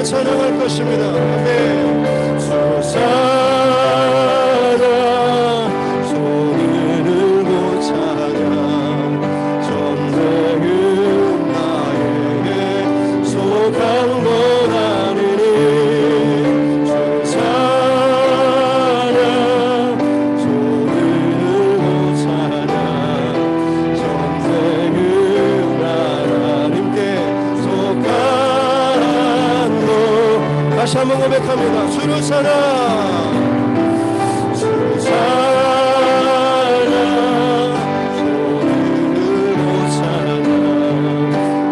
주를 찬양할 것입니다. 아멘. 주 찬양, 손을 들고 찬양, 전쟁은 나에게 속한 것 아니니. 주 찬양, 손을 들고 찬양, 전쟁은 하나님께 속한 것. 다시 한번 고백합니다. 주를 찬양, 주 찬양, 손을 들고 찬양,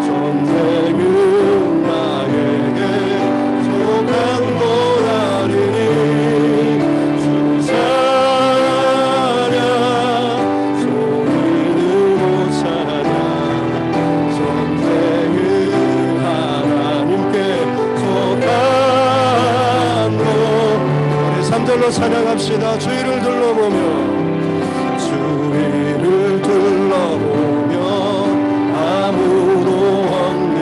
전쟁은 나에게 속한 것 아니니. 주 찬양, 손을 들고 찬양, 전쟁은 하나님께 속한 것. 우리 3절로 찬양합시다. 주위를 둘러보며, 주위를 둘러보며 아무도 없는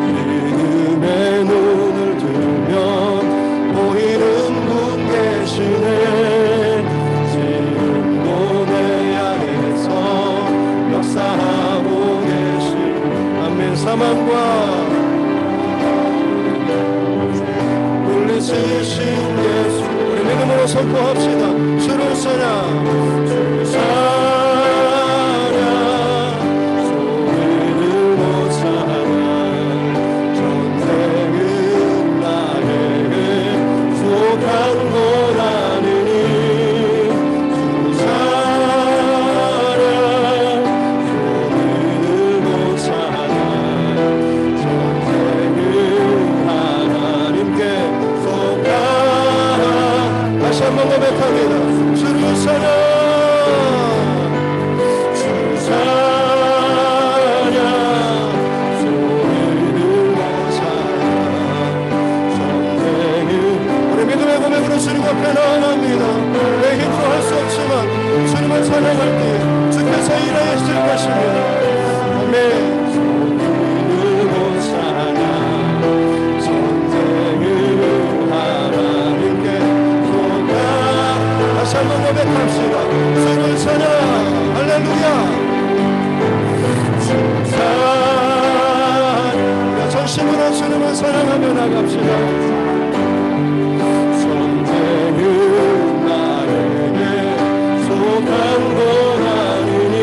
믿음의 눈을 들면 보이는 분 계시네. 지금도 내 안에서 역사하고 계신 아멘. 사망과 물리치신 예수, 우리 믿음으로 선포합시다. 주를 찬양, 주 찬양, 손을 들고 찬양, 전쟁은 나에게 속한 것 아니니. 주 찬양, 손을 들고 찬양, 전쟁은 하나님께 속한. 다시 한번 고백합니다. 주를 찬양, 주 찬양, 손을 들고 찬양, 전쟁은. 우리 믿음의 고백으로 주님 앞에 나아갑니다. 내 힘으로 할 수 없지만 주님을 찬양할 때 주께서 일하여 주실 것입니다. 아멘. 손을 들고 찬양, 전쟁은 하나님께 속한. 다시 한번 고백합시다. 주를 찬양, 할렐루야. 주 찬양, 전심으로 주님을 찬양하며 나갑시다. 전쟁은 나에게 속한 것 아니니.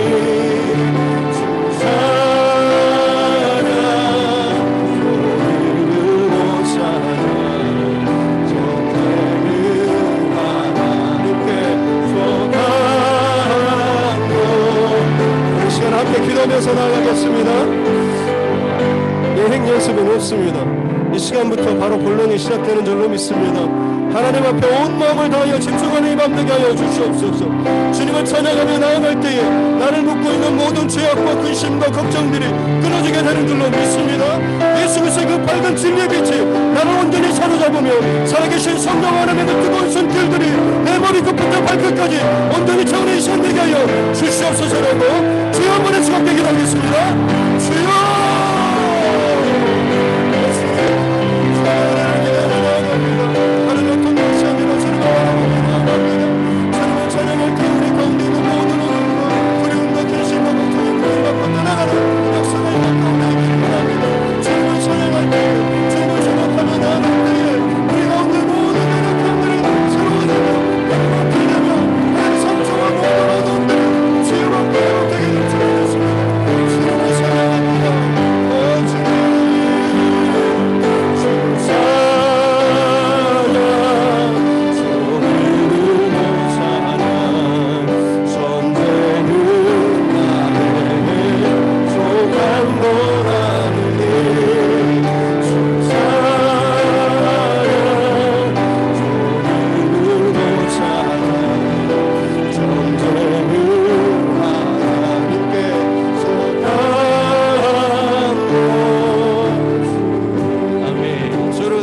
주 찬양, 손을 들고 찬양, 전쟁은 하나님께 속한 것. 우리 시간 함께 기도하면서 나가겠습니다. 예행 연습은 없습니다. 이 시간부터 바로 본론이 시작되는 줄로 믿습니다. 하나님 앞에 온 마음을 다하여 집중하는 이 밤 되게 하여 주시옵소서. 주님을 찬양하며 나아갈 때에 나를 묶고 있는 모든 죄악과 근심과 걱정들이 끊어지게 되는 줄로 믿습니다. 예수 그리스도의 그 밝은 진리의 빛이 나를 온전히 사로잡으며 살아계신 성령 하나님의 그 뜨거운 손길들이 내 머리 끝부터 발끝까지 온전히 채우는 이 시간 되게 하여 주시옵소서라고 주여 한번에 수고하게 기도하겠습니다. 주여.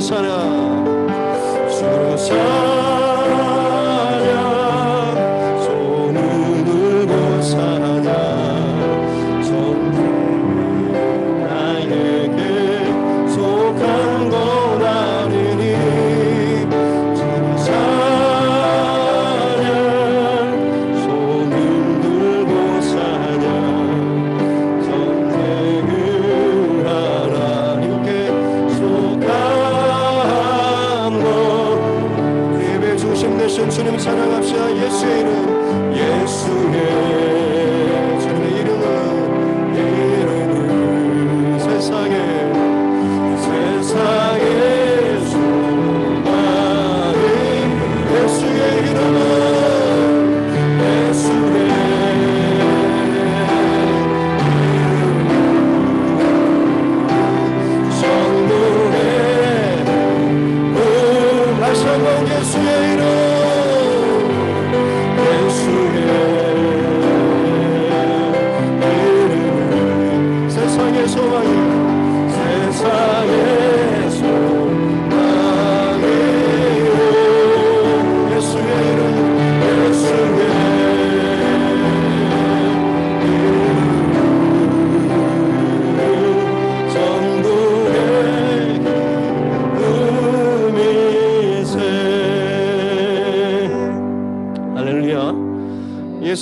찬양 손을 들고 찬양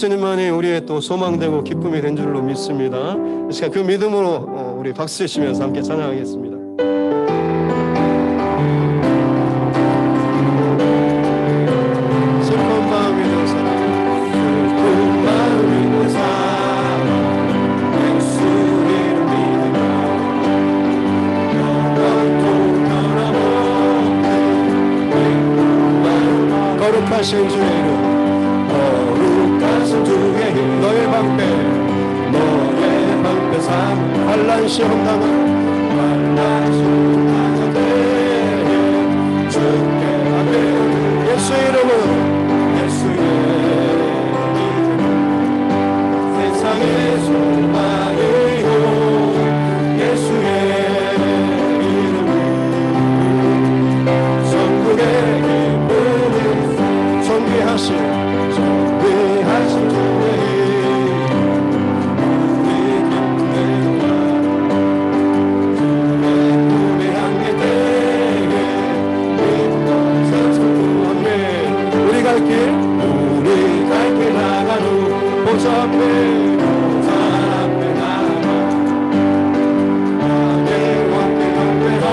예수님만이 우리의 또 소망되고 기쁨이 된 줄로 믿습니다. 이 시간 그 믿음으로 우리 박수 치면서 함께 찬양하겠습니다. 슬픈 마음이 든 사람, 슬픈 마음이 든 사람, 예수를 믿으며 영원토록 변함없는 거룩하신 주의 이름, 거룩하신 주의 이름, 너의 방패, 너의 방패 삼 환난 시험 당한 환난 시험 당한 때에 주께 앞에 예수의 이름은 예수의 이름 세상의 소망이요 예수의 이름은 천국의 기쁨이 존귀하신 주의 우리 경배가 주의 꿈의 향기 때에 믿던 세상 왕래 우리 갈 길 나간 후 보좌 앞에 나가 왕의 경배하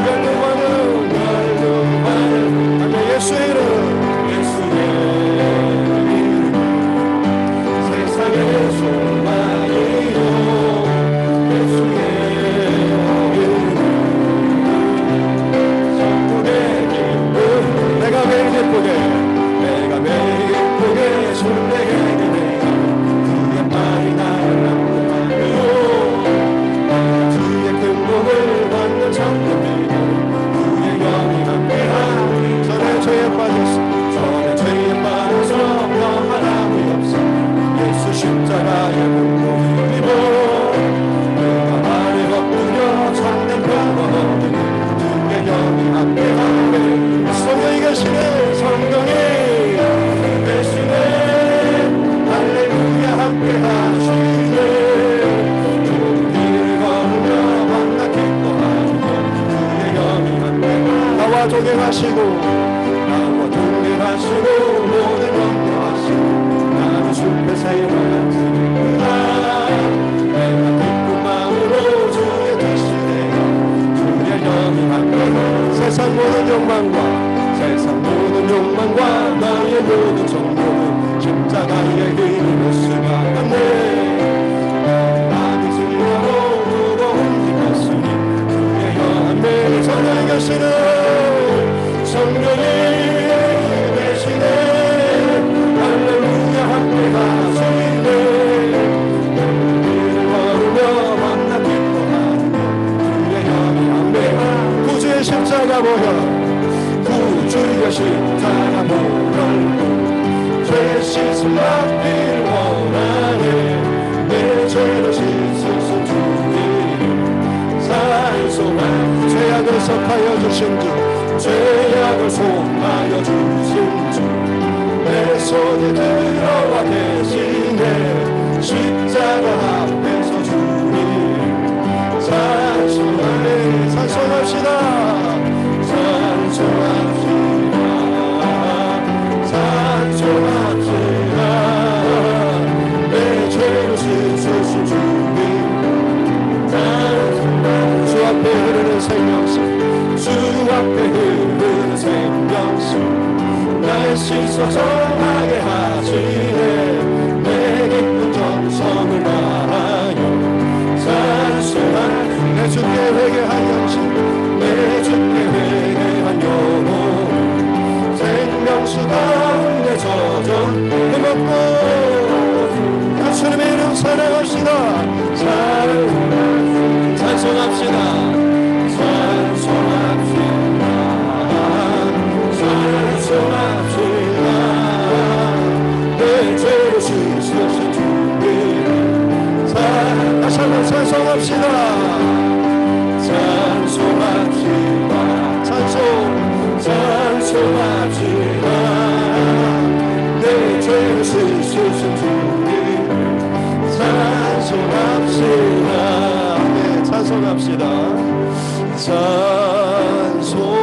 멸루하는 아멘 예수의 이름 내가 매일 기쁘게 순례하게 되어 그의 말이 나를 남는다요 주의 큰 복을 받는 천국이다 그의 영이 함께하니 전에 죄에 빠져서 영원함이 없어 예수 십자가의 공로를 입어 내가 발에 엎드려 참된 평화 얻으니 주의 영이 함께하니 성령이 계시네 성령이 계시네 할렐루야 함께하시네 주의 걸으며 만나 기뻐하며 주의 영이 함께 나와 동행하시고 모든 염려하시고 나는 숲에 새로운 들이구나 내가 기쁜 마음으로 주의 뜻이래요 주의 영이 함께하네 세상 모든 욕망과 나의 모든 정욕은 십자가의 힘으로 수박았네 나는 주야로 무거운 힘었으니 주의 영함에 성령이 계시네 성령이 계시네 할렐루야 함께하시네 우리를 걸으며 만나 기뻐하며 주의 영이 함께하 구주의 십자가 보혈 주의 십자가 보혈로 죄 씻음 받길 원하네 내 죄를 씻으신 주님 산소만 죄악을 속하여 주신 주 죄악을 속하여 주신 주 내 손에 들어와 계시네 십자가 앞에서 주님 산소하네 산소합시다 내 죄를 씻으신 주님 주 앞에 흐르는 생명수 주 앞에 흐르는 생명수 날 씻어 정하게 하시네 내 기쁜 정성을 다하여 산소한 내 주께 회개한 영신 내 주께 회개한 영혼 생명수 가운데 젖어 해먹고 주님의 이름 사랑합시다 찬송합시다 내 죄를 씻으신 주님 다시 한번 찬송합시다 찬송합시다 내 죄를 씻으신 주님 찬송합시다 네, 찬송합시다 찬송합시다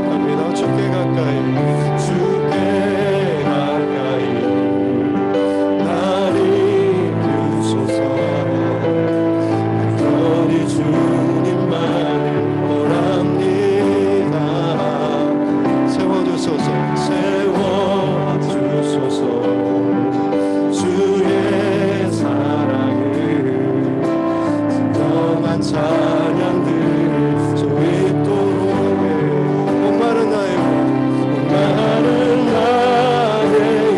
고백합니다. 주께 가까이 주께 가까이 나를 이끄소서. 거리 주님만을 원합니다. 세워주소서 세워주소서. 주의 사랑을 진정한 찬양들 저 입도록 목마른 나의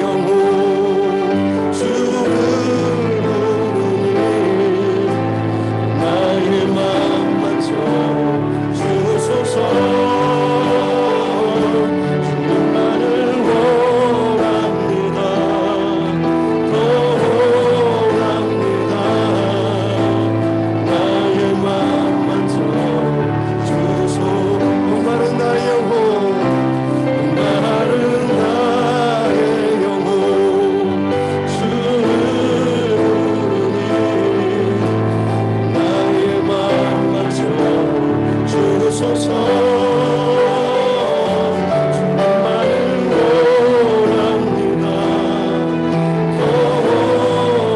영혼 주를 부르니 나의 맘만 채워주소서. 주님만을 원합니다. 더 원합니다. 나의 맘만 채워주소서. 목마른 나의 영혼 목마른 나의 영혼 주를 부르니 나의 맘만 채워주소서. 주님만을 원합니다. 더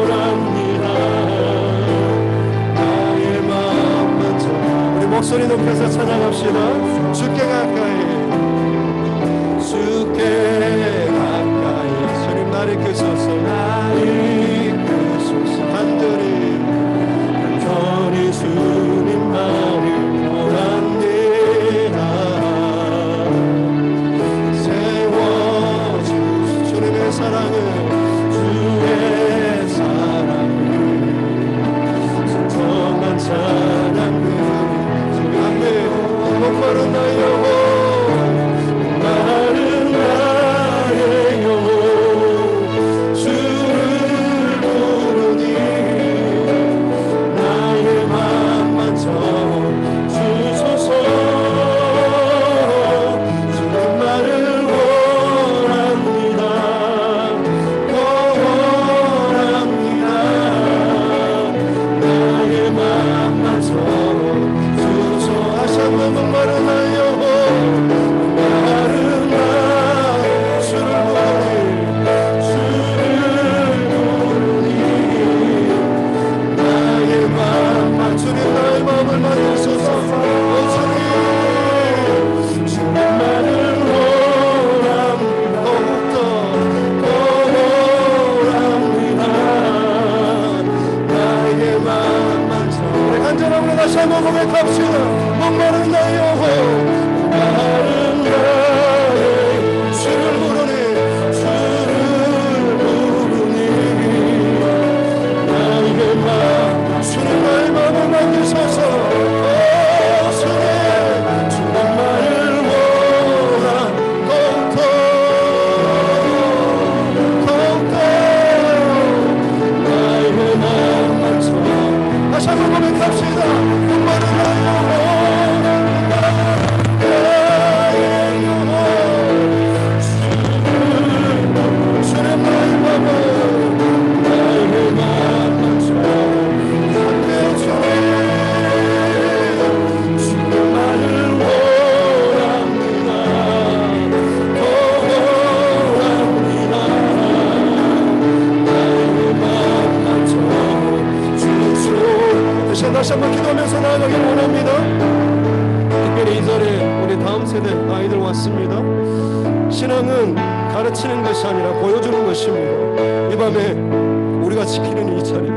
원합니다. 나의 맘만 채워. 우리 목소리 높여서 찬양합시다. 주께 가까이 주께 가까이 주님 나를 이끄소서. 나를 이끄소서. 간절히 주님만을 원합니다. 세워주소서. 주님의 사랑을 주의 사랑을 진정한 찬양을 주님의 목마른 나의 영혼 목마른 나의 영혼 주를 부르니 나의 맘만 채워주소서. 주님만을 원합니다. 더 원합니다. 나의 맘만 채워주소서. 다시 한번 목마른 나의 영혼 목마른 나의 주를 부르니 나의 맘만 주님 나의 마음을 만드소서. 주님만을 원함 더욱더 더 원합니다. 나의 맘만 우리 간절함으로 다시 한번 고백합시다. 목마른 나의 영혼 목마른 나의 주를 부르니 나의 맘 주님 나의 마음을 만드소서. 주님만을 원함 더욱더 나의 맘만 채워. 다시 한번 고백합시다. 목마른 나의 영혼 주님 나의 마음을 나의 맘만 채워. 주님만을 원합니다. 더 원합니다. 나의 맘만 채워주소. 다시 한번 기도하면서 나아가길 원합니다. 특별히 이 자리에 우리 다음 세대 아이들 왔습니다. 신앙은 가르치는 것이 아니라 보여주는 것입니다. 이 밤에 우리가 지키는 이 자리,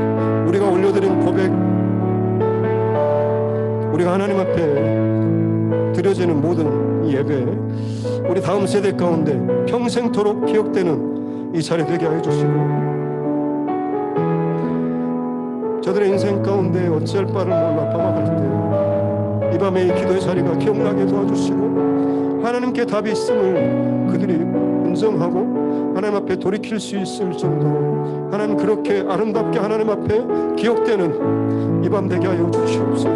우리가 올려드린 고백, 우리가 하나님 앞에 드려지는 모든 이 예배, 우리 다음 세대 가운데 평생토록 기억되는 이 자리 되게 하여 주시고, 저들의 인생 가운데 어찌할 바를 몰라 방황할 때 이 밤에 이 기도의 자리가 기억나게 도와주시고, 하나님께 답이 있음을 그들이 인정하고 하나님 앞에 돌이킬 수 있을 정도로 하나님 그렇게 아름답게 하나님 앞에 기억되는 이 밤 되게 하여 주시옵소서.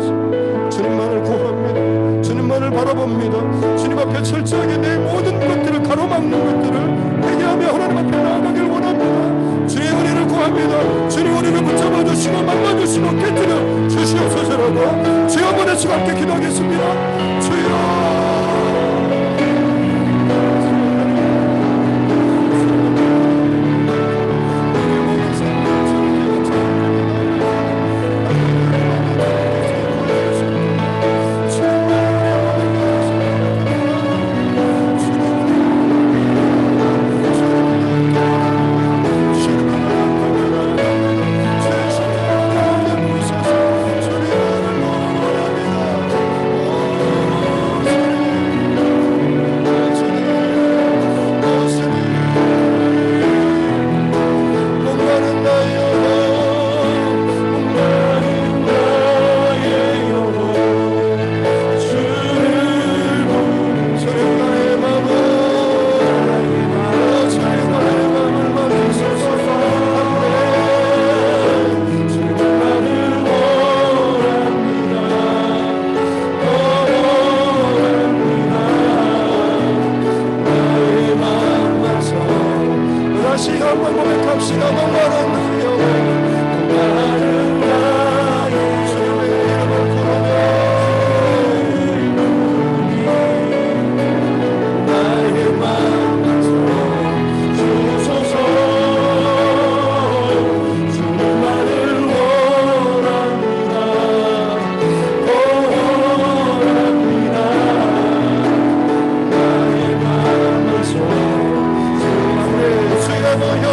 주님만을 구합니다. 주님만을 바라봅니다. 주님 앞에 철저하게 내 모든 것들을 가로막는 것들을 회개하며 하나님 앞에 나아가길 원합니다. 주의 은혜를 구합니다. 주님 우리를 붙잡아 주시고 만나 주시고 깨뜨려 주시옵소서라고 주여 한번 같이 함께 기도하겠습니다. 주여 한번 고백합시다. 목마른 나의 영혼, 목마른 나의 주의 이름을 부르며 나의 마음 주소서. 주만을 원합니다. 원합니다. 나의 마음 주의 모여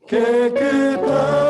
깨끗하게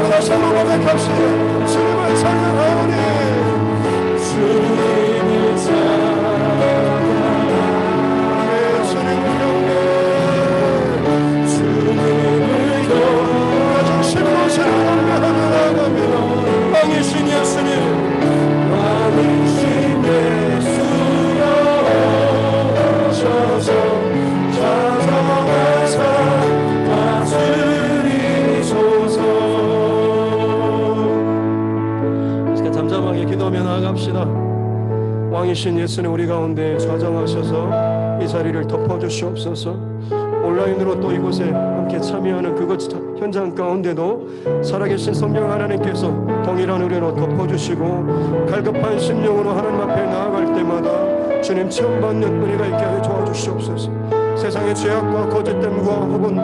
다시 한번 고백합시다. 주님을 찬양하오니 주님을 찬양하오니 주님을 경배 주님을 경배 가장 심으시는 경배하며 나아갑니다. 왕이신 예수님 왕이신 예수여 오셔서 찾아와서 다스리소서. 잠잠하게 기도하며 나아갑시다. 왕이신 예수님 우리 가운데 좌정하셔서 이 자리를 덮어주시옵소서. 온라인으로 또 이곳에 함께 참여하는 그것 현장 가운데도 살아계신 성령 하나님께서 동일한 은혜로 덮어주시고 갈급한 심령으로 하나님 앞에 나아갈 때마다 주님 체험받는 은혜가 있게 하여 도와주시옵소서. 세상의 죄악과 거짓됨과 혹은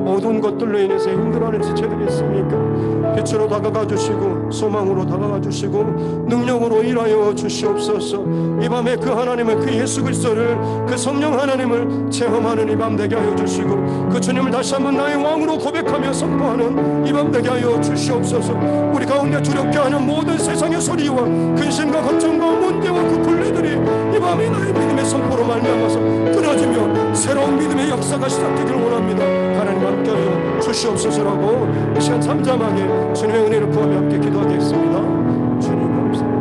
어두운 것들로 인해서 힘들어하는 지체들이 있습니까? 빛으로 다가가 주시고 소망으로 다가가 주시고 능력으로 일하여 주시옵소서. 이 밤에 그 하나님을 그 예수 그리스도를 그 성령 하나님을 체험하는 이 밤 되게 하여 주시고 그 주님을 다시 한번 나의 왕으로 고백하며 선포하는 이 밤 되게 하여 주시옵소서. 우리 가운데 두렵게 하는 모든 세상의 소리와 근심과 걱정과 문제와 그 불레들이 이 밤에 나의 믿음의 선포로 말미암아서 끊어지며 새로운 믿음의 역사가 시작되기를 원합니다. 하나님 함께하여 주시옵소서라고 이 시간 잠잠하게 주님의 은혜를 구하며 함께 기도하겠습니다. 주님 감사합니다.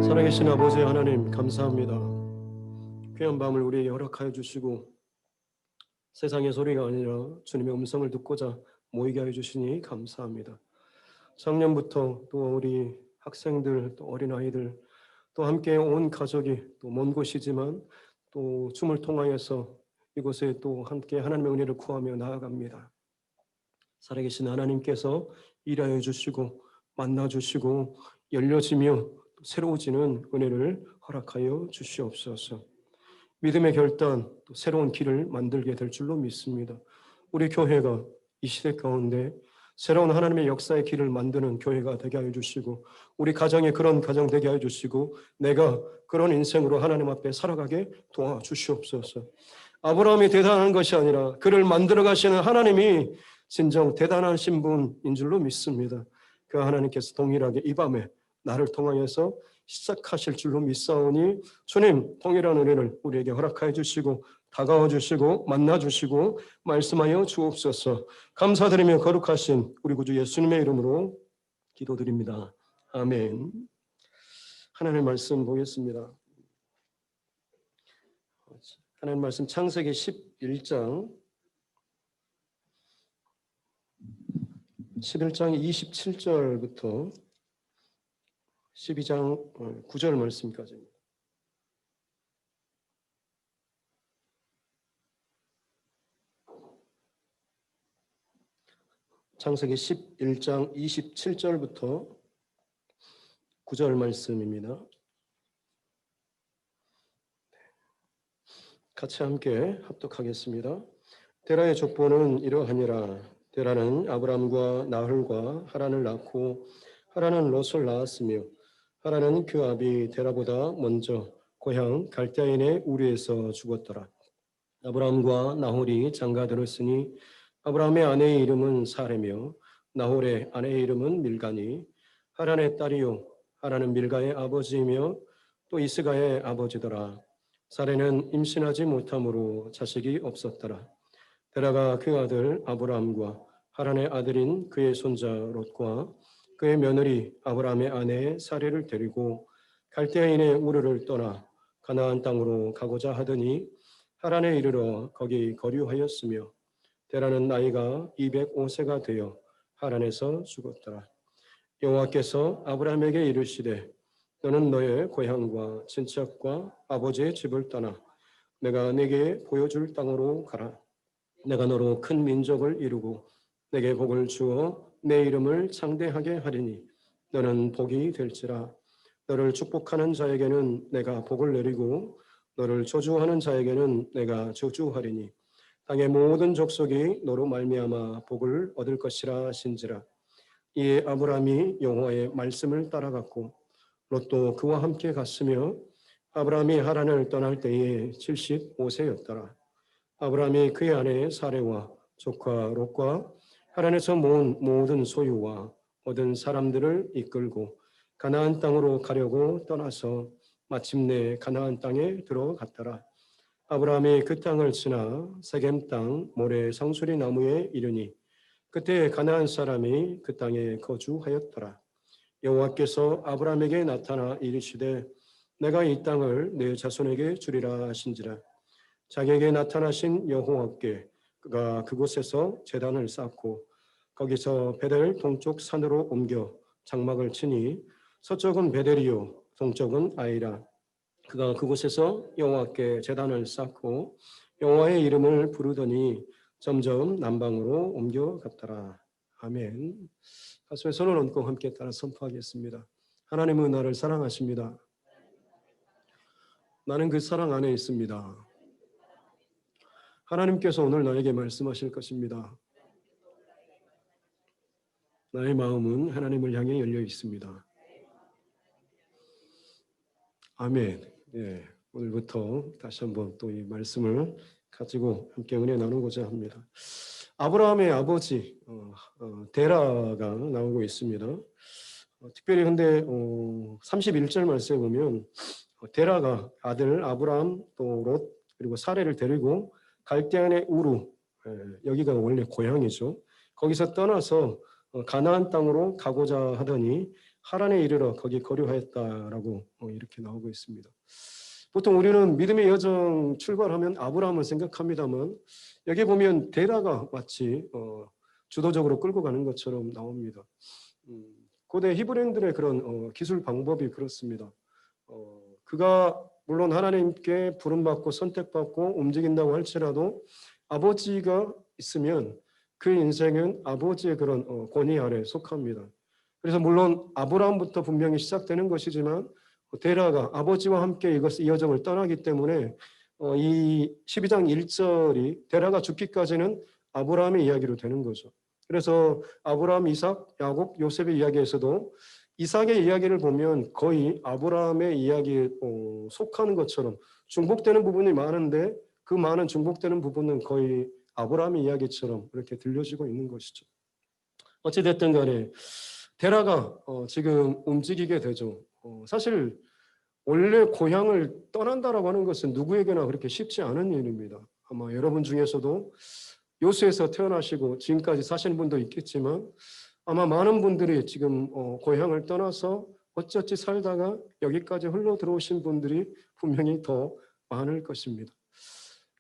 살아계신 아버지 하나님 감사합니다. 귀한 밤을 우리에게 허락하여 주시고 세상의 소리가 아니라 주님의 음성을 듣고자 모이게 하여 주시니 감사합니다. 작년부터 또 우리 학생들 또 어린아이들 또 함께 온 가족이 또 먼 곳이지만 또 춤을 통하여서 이곳에 또 함께 하나님의 은혜를 구하며 나아갑니다. 살아계신 하나님께서 일하여 주시고 만나 주시고 열려지며 새로워지는 은혜를 허락하여 주시옵소서. 믿음의 결단, 또 새로운 길을 만들게 될 줄로 믿습니다. 우리 교회가 이 시대 가운데 새로운 하나님의 역사의 길을 만드는 교회가 되게 하여 주시고 우리 가정에 그런 가정 되게 하여 주시고 내가 그런 인생으로 하나님 앞에 살아가게 도와주시옵소서. 아브라함이 대단한 것이 아니라 그를 만들어 가시는 하나님이 진정 대단하신 분인 줄로 믿습니다. 그 하나님께서 동일하게 이 밤에 나를 통하여서 시작하실 줄로 믿사오니 주님 동일한 은혜를 우리에게 허락하여 주시고 다가와 주시고 만나 주시고 말씀하여 주옵소서. 감사드리며 거룩하신 우리 구주 예수님의 이름으로 기도드립니다. 아멘. 하나님의 말씀 보겠습니다. 하나님의 말씀 창세기 11장 27절부터 12장 9절 말씀까지입니다. 창세기 11장 27절부터 9절 말씀입니다. 같이 함께 합독하겠습니다. 데라의 족보는 이러하니라. 데라는 아브람과 나홀과 하란을 낳고 하란은 롯을 낳았으며 하란은 그 아비 데라보다 먼저 고향 갈대아인의 우르에서 죽었더라. 아브람과 나홀이 장가들었으니 아브람의 아내의 이름은 사레며 나홀의 아내의 이름은 밀가니 하란의 딸이요 하란은 밀가의 아버지이며 또 이스가의 아버지더라. 사레는 임신하지 못함으로 자식이 없었더라. 데라가 그 아들 아브람과 하란의 아들인 그의 손자 롯과 그의 며느리 아브람의 아내 사레를 데리고 갈대아인의 우르를 떠나 가나안 땅으로 가고자 하더니 하란에 이르러 거기 거류하였으며 데라는 나이가 205세가 되어 하란에서 죽었더라. 여호와께서 아브람에게 이르시되 너는 너의 고향과 친척과 아버지의 집을 떠나 내가 네게 보여줄 땅으로 가라. 내가 너로 큰 민족을 이루고 내게 복을 주어 내 이름을 창대하게 하리니 너는 복이 될지라. 너를 축복하는 자에게는 내가 복을 내리고 너를 저주하는 자에게는 내가 저주하리니 땅의 모든 족속이 너로 말미암아 복을 얻을 것이라 하신지라. 이에 아브라함이 여호와의 말씀을 따라갔고 롯도 그와 함께 갔으며 아브라함이 하란을 떠날 때에 75세였더라. 아브라함이 그의 아내 사레와 조카 롯과 하란에서 모은 모든 소유와 얻은 사람들을 이끌고 가나안 땅으로 가려고 떠나서 마침내 가나안 땅에 들어갔더라. 아브라함이 그 땅을 지나 세겜 땅 모래 상수리 나무에 이르니 그때 가나안 사람이 그 땅에 거주하였더라. 여호와께서 아브라함에게 나타나 이르시되 내가 이 땅을 내 자손에게 주리라 하신지라. 자기에게 나타나신 여호와께 그가 그곳에서 제단을 쌓고 거기서 베델 동쪽 산으로 옮겨 장막을 치니 서쪽은 베델이요 동쪽은 아이라. 그가 그곳에서 여호와께 제단을 쌓고 여호와의 이름을 부르더니 점점 남방으로 옮겨갔더라. 아멘. 가슴에 손을 얹고 함께 따라 선포하겠습니다. 하나님은 나를 사랑하십니다. 나는 그 사랑 안에 있습니다. 하나님께서 오늘 나에게 말씀하실 것입니다. 나의 마음은 하나님을 향해 열려 있습니다. 아멘. 예, 오늘부터 다시 한번 또 이 말씀을 가지고 함께 은혜 나누고자 합니다. 아브라함의 아버지 데라가 나오고 있습니다. 특별히 근데 31절 말씀에 보면 데라가 아들 아브라함 또 롯 그리고 사레를 데리고 갈대안의 우루, 여기가 원래 고향이죠. 거기서 떠나서 가나안 땅으로 가고자 하더니 하란에 이르러 거기 거류하였다라고 이렇게 나오고 있습니다. 보통 우리는 믿음의 여정 출발하면 아브라함을 생각합니다만 여기 보면 데라가 마치 주도적으로 끌고 가는 것처럼 나옵니다. 고대 히브리인들의 그런 기술 방법이 그렇습니다. 그가 물론 하나님께 부름받고 선택받고 움직인다고 할지라도 아버지가 있으면 그 인생은 아버지의 그런 권위 아래에 속합니다. 그래서 물론 아브라함부터 분명히 시작되는 것이지만 데라가 아버지와 함께 이 여정을 떠나기 때문에 이 12장 1절이 데라가 죽기까지는 아브라함의 이야기로 되는 거죠. 그래서 아브라함, 이삭, 야곱, 요셉의 이야기에서도 이삭의 이야기를 보면 거의 아브라함의 이야기에 속하는 것처럼 중복되는 부분이 많은데 그 많은 중복되는 부분은 거의 아브라함의 이야기처럼 이렇게 들려지고 있는 것이죠. 어찌됐든 간에 데라가 지금 움직이게 되죠. 사실 원래 고향을 떠난다라고 하는 것은 누구에게나 그렇게 쉽지 않은 일입니다. 아마 여러분 중에서도 요수에서 태어나시고 지금까지 사시는 분도 있겠지만 아마 많은 분들이 지금 고향을 떠나서 어찌어찌 살다가 여기까지 흘러 들어오신 분들이 분명히 더 많을 것입니다.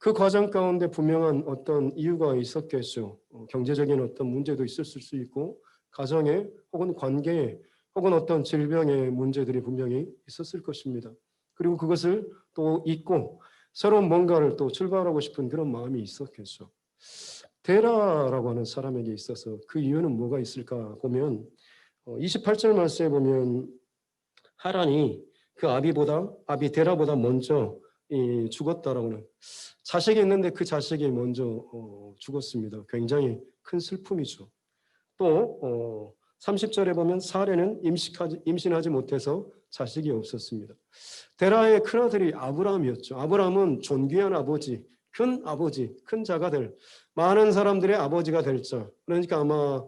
그 과정 가운데 분명한 어떤 이유가 있었겠죠. 경제적인 어떤 문제도 있었을 수 있고 가정에 혹은 관계에 혹은 어떤 질병의 문제들이 분명히 있었을 것입니다. 그리고 그것을 또 잊고 새로운 뭔가를 또 출발하고 싶은 그런 마음이 있었겠죠. 데라라고 하는 사람에게 있어서 그 이유는 뭐가 있을까 보면 28절 말씀에 보면 하란이 그 아비 데라보다 먼저 죽었다라고는 자식이 있는데 그 자식이 먼저 죽었습니다. 굉장히 큰 슬픔이죠. 또 30절에 보면 사레는 임신하지 못해서 자식이 없었습니다. 데라의 큰아들이 아브라함이었죠. 아브라함은 존귀한 아버지, 큰 자가 될 많은 사람들의 아버지가 될 자. 그러니까 아마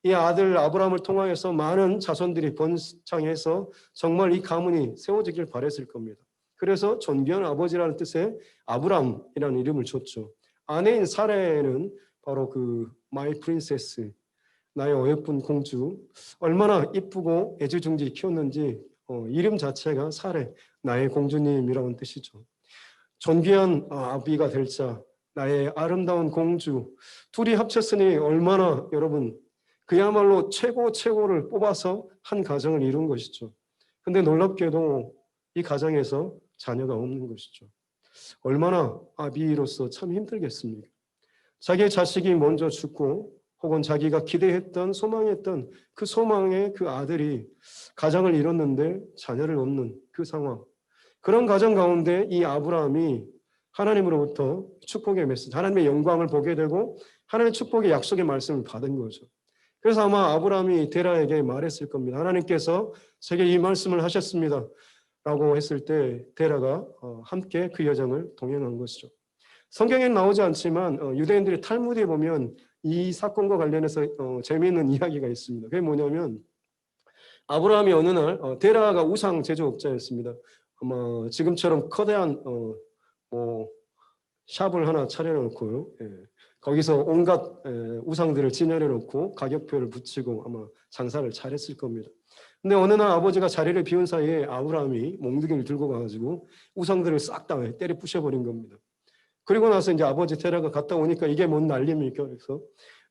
이 아들 아브라함을 통하여서 많은 자손들이 번창해서 정말 이 가문이 세워지길 바랬을 겁니다. 그래서 존귀한 아버지라는 뜻의 아브람이라는 이름을 줬죠. 아내인 사레는 바로 그 마이 프린세스, 나의 어여쁜 공주, 얼마나 이쁘고 애지중지 키웠는지 이름 자체가 사레, 나의 공주님이라는 뜻이죠. 존귀한 아비가 될 자, 나의 아름다운 공주, 둘이 합쳤으니 얼마나 여러분 그야말로 최고를 뽑아서 한 가정을 이룬 것이죠. 근데 놀랍게도 이 가정에서 자녀가 없는 것이죠. 얼마나 아비로서 참 힘들겠습니까? 자기의 자식이 먼저 죽고 혹은 자기가 기대했던 소망했던 그 소망의 그 아들이 가정을 이뤘는데 자녀를 없는 그 상황. 그런 가정 가운데 이 아브라함이 하나님으로부터 축복의 메시지, 하나님의 영광을 보게 되고 하나님의 축복의 약속의 말씀을 받은 거죠. 그래서 아마 아브라함이 데라에게 말했을 겁니다. 하나님께서 제게 이 말씀을 하셨습니다 라고 했을 때 데라가 함께 그 여정을 동행한 것이죠. 성경에는 나오지 않지만 유대인들의 탈무드에 보면 이 사건과 관련해서 재미있는 이야기가 있습니다. 그게 뭐냐면 아브라함이 어느 날 데라가 우상 제조업자였습니다. 아마 지금처럼 커다란 샵을 하나 차려놓고요. 거기서 온갖 우상들을 진열해놓고 가격표를 붙이고 아마 장사를 잘했을 겁니다. 근데 어느 날 아버지가 자리를 비운 사이에 아브라함이 몽둥이를 들고 가가지고 우상들을 싹 다 때려 부셔버린 겁니다. 그리고 나서 이제 아버지 테라가 갔다 오니까 이게 뭔 난리입니까? 그래서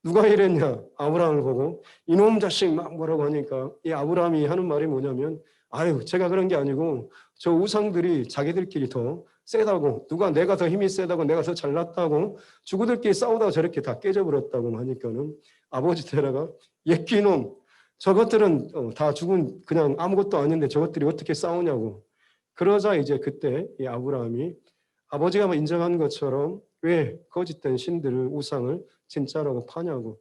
누가 이랬냐? 아브라함을 보고 이놈 자식 막 뭐라고 하니까 이 아브라함이 하는 말이 뭐냐면 아유 제가 그런 게 아니고 저 우상들이 자기들끼리 더 세다고 누가 내가 더 힘이 세다고 내가 더 잘났다고 주구들끼리 싸우다가 저렇게 다 깨져버렸다고 하니까는 아버지 테라가 예끼놈 저것들은 다 죽은 그냥 아무것도 아닌데 저것들이 어떻게 싸우냐고. 그러자 이제 그때 이 아브라함이 아버지가 인정한 것처럼 왜 거짓된 신들을 우상을 진짜라고 파냐고.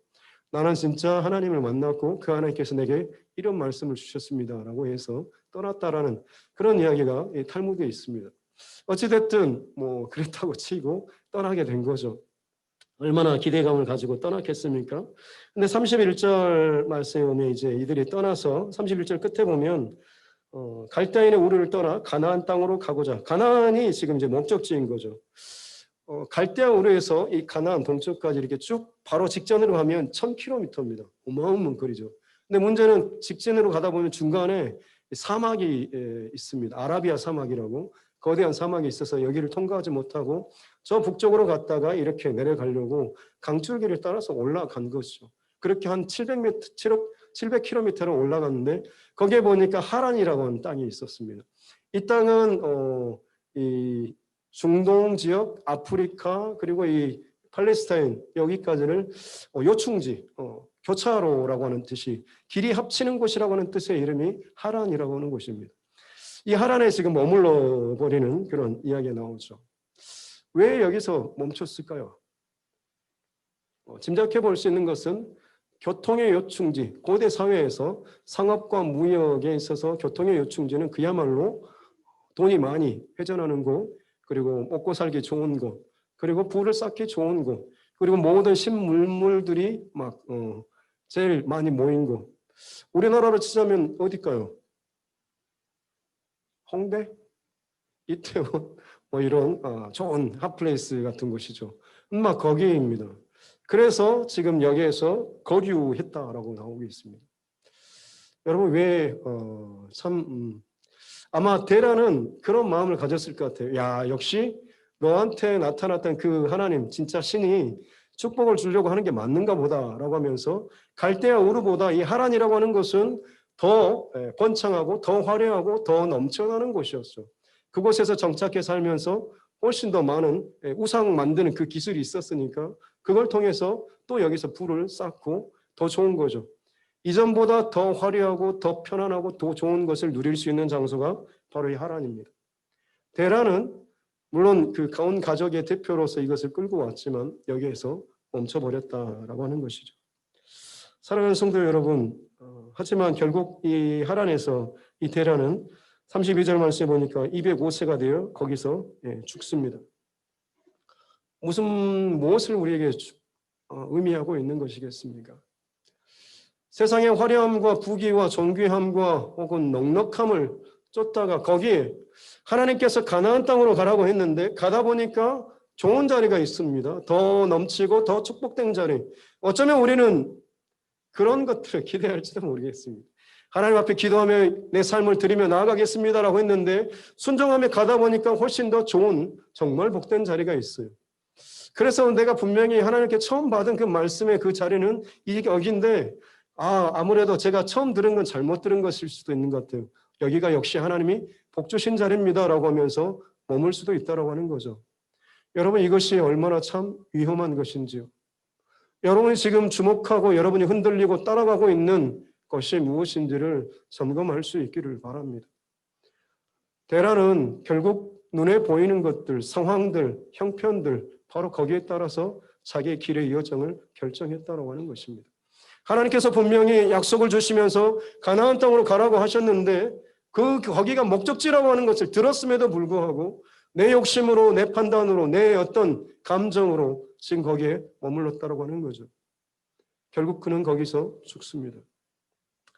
나는 진짜 하나님을 만났고 그 하나님께서 내게 이런 말씀을 주셨습니다라고 해서 떠났다라는 그런 이야기가 이 탈무드에 있습니다. 어찌됐든 뭐 그랬다고 치고 떠나게 된 거죠. 얼마나 기대감을 가지고 떠났겠습니까? 근데 31절 말씀에 보면 이제 이들이 떠나서 31절 끝에 보면 갈대아인의 우르를 떠나 가나안 땅으로 가고자. 가나안이 지금 이제 목적지인 거죠. 갈대아 우르에서 이 가나안 동쪽까지 이렇게 쭉 바로 직전으로 가면 1000km입니다. 어마어마한 거리죠. 근데 문제는 직진으로 가다 보면 중간에 사막이 있습니다. 아라비아 사막이라고 거대한 사막이 있어서 여기를 통과하지 못하고 저 북쪽으로 갔다가 이렇게 내려가려고 강줄기를 따라서 올라간 것이죠. 그렇게 한 700km를 올라갔는데 거기에 보니까 하란이라고 하는 땅이 있었습니다. 이 땅은 이 중동 지역, 아프리카 그리고 이 팔레스타인 여기까지를 요충지, 교차로라고 하는 뜻이 길이 합치는 곳이라고 하는 뜻의 이름이 하란이라고 하는 곳입니다. 이 하란에 지금 머물러 버리는 그런 이야기가 나오죠. 왜 여기서 멈췄을까요? 짐작해 볼 수 있는 것은 교통의 요충지, 고대 사회에서 상업과 무역에 있어서 교통의 요충지는 그야말로 돈이 많이 회전하는 곳, 그리고 먹고 살기 좋은 곳, 그리고 부를 쌓기 좋은 곳, 그리고 모든 신물들이 막 제일 많이 모인 곳. 우리나라로 치자면 어딜까요? 홍대? 이태원? 뭐 이런 좋은 핫플레이스 같은 곳이죠. 막 거기입니다. 그래서 지금 여기에서 거류했다라고 나오고 있습니다. 여러분 왜 아마 데라는 그런 마음을 가졌을 것 같아요. 야 역시 너한테 나타났던 그 하나님 진짜 신이 축복을 주려고 하는 게 맞는가 보다라고 하면서 갈대아 우르보다 이 하란이라고 하는 것은 더 번창하고 더 화려하고 더 넘쳐나는 곳이었죠. 그곳에서 정착해 살면서 훨씬 더 많은 우상 만드는 그 기술이 있었으니까 그걸 통해서 또 여기서 부를 쌓고 더 좋은 거죠. 이전보다 더 화려하고 더 편안하고 더 좋은 것을 누릴 수 있는 장소가 바로 이 하란입니다. 데라는 물론 그 가온 가족의 대표로서 이것을 끌고 왔지만 여기에서 멈춰버렸다라고 하는 것이죠. 사랑하는 성도 여러분, 하지만 결국 이 하란에서 이 데라는 32절 말씀에 보니까 205세가 되어 거기서 죽습니다. 무엇을 우리에게 의미하고 있는 것이겠습니까? 세상의 화려함과 부귀와 존귀함과 혹은 넉넉함을 쫓다가 거기에 하나님께서 가나안 땅으로 가라고 했는데 가다 보니까 좋은 자리가 있습니다. 더 넘치고 더 축복된 자리. 어쩌면 우리는 그런 것들을 기대할지도 모르겠습니다. 하나님 앞에 기도하며 내 삶을 드리며 나아가겠습니다라고 했는데 순종하며 가다 보니까 훨씬 더 좋은 정말 복된 자리가 있어요. 그래서 내가 분명히 하나님께 처음 받은 그 말씀의 그 자리는 여기인데 아무래도 제가 처음 들은 건 잘못 들은 것일 수도 있는 것 같아요. 여기가 역시 하나님이 복 주신 자리입니다라고 하면서 머물 수도 있다라고 하는 거죠. 여러분 이것이 얼마나 참 위험한 것인지요. 여러분이 지금 주목하고 여러분이 흔들리고 따라가고 있는 것이 무엇인지를 점검할 수 있기를 바랍니다. 대란은 결국 눈에 보이는 것들, 상황들, 형편들, 바로 거기에 따라서 자기의 길의 여정을 결정했다고 하는 것입니다. 하나님께서 분명히 약속을 주시면서 가나안 땅으로 가라고 하셨는데 거기가 목적지라고 하는 것을 들었음에도 불구하고 내 욕심으로, 내 판단으로, 내 어떤 감정으로 지금 거기에 머물렀다고 하는 거죠. 결국 그는 거기서 죽습니다.